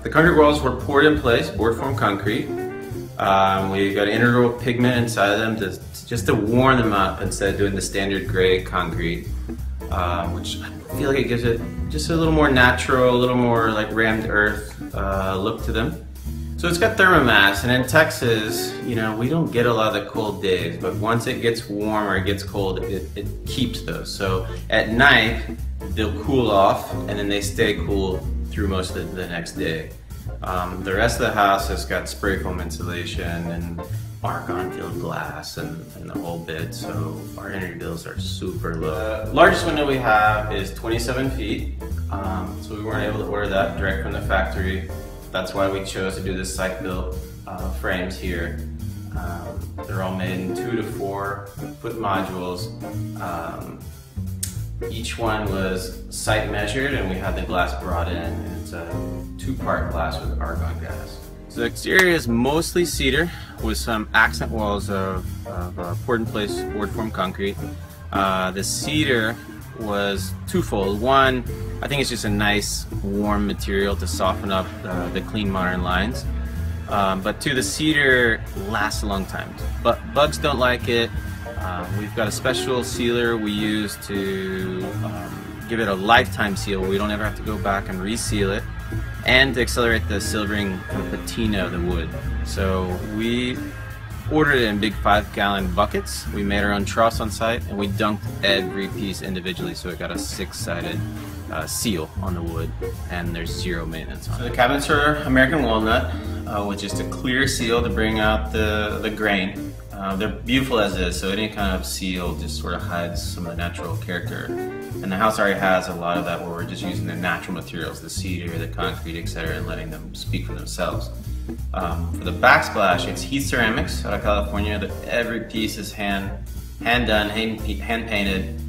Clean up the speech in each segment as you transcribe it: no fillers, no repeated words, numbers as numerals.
The concrete walls were poured in place, board form concrete. We got integral pigment inside of them just to warm them up instead of doing the standard gray concrete, which I feel like it gives it just a little more natural, a little more like rammed earth look to them. So it's got thermomass, and in Texas, you know, we don't get a lot of the cold days, but once it gets warm or it gets cold, it keeps those. So at night, they'll cool off, and then they stay cool through most of the next day. The rest of the house has got spray foam insulation and argon-filled glass and the whole bit, so our energy bills are super low. The largest window we have is 27 feet, so we weren't able to order that direct from the factory. That's why we chose to do the site-built frames here. They're all made in 2 to 4 foot modules. Each one was site measured, and we had the glass brought in, and it's a 2-part glass with argon gas. So the exterior is mostly cedar with some accent walls of poured in place board form concrete. The cedar was twofold. One, I think it's just a nice warm material to soften up the clean modern lines. But two, the cedar lasts a long time. But bugs don't like it. We've got a special sealer we use to give it a lifetime seal. We don't ever have to go back and reseal it, and to accelerate the silvering kind of patina of the wood. So we ordered it in big 5-gallon buckets. We made our own troughs on site, and we dunked every piece individually, so it got a 6-sided seal on the wood, and there's 0 maintenance on it. So the cabinets are American walnut with just a clear seal to bring out the grain. They're beautiful as is, so any kind of seal just sort of hides some of the natural character. And the house already has a lot of that, where we're just using the natural materials, the cedar, the concrete, etc., and letting them speak for themselves. For the backsplash, it's heat ceramics out of California. Every piece is hand done, hand painted.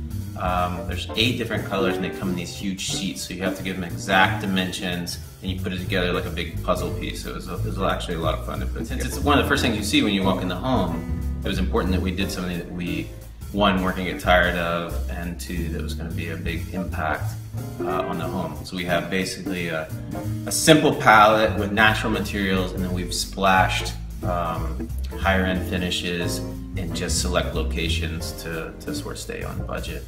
There's 8 different colors, and they come in these huge sheets, so you have to give them exact dimensions, and you put it together like a big puzzle piece. So it was actually a lot of fun to put. Since it's one of the first things you see when you walk in the home, it was important that we did something that we, 1, weren't going to get tired of, and 2, that was going to be a big impact on the home. So we have basically a simple palette with natural materials, and then we've splashed higher end finishes in just select locations to sort of stay on budget.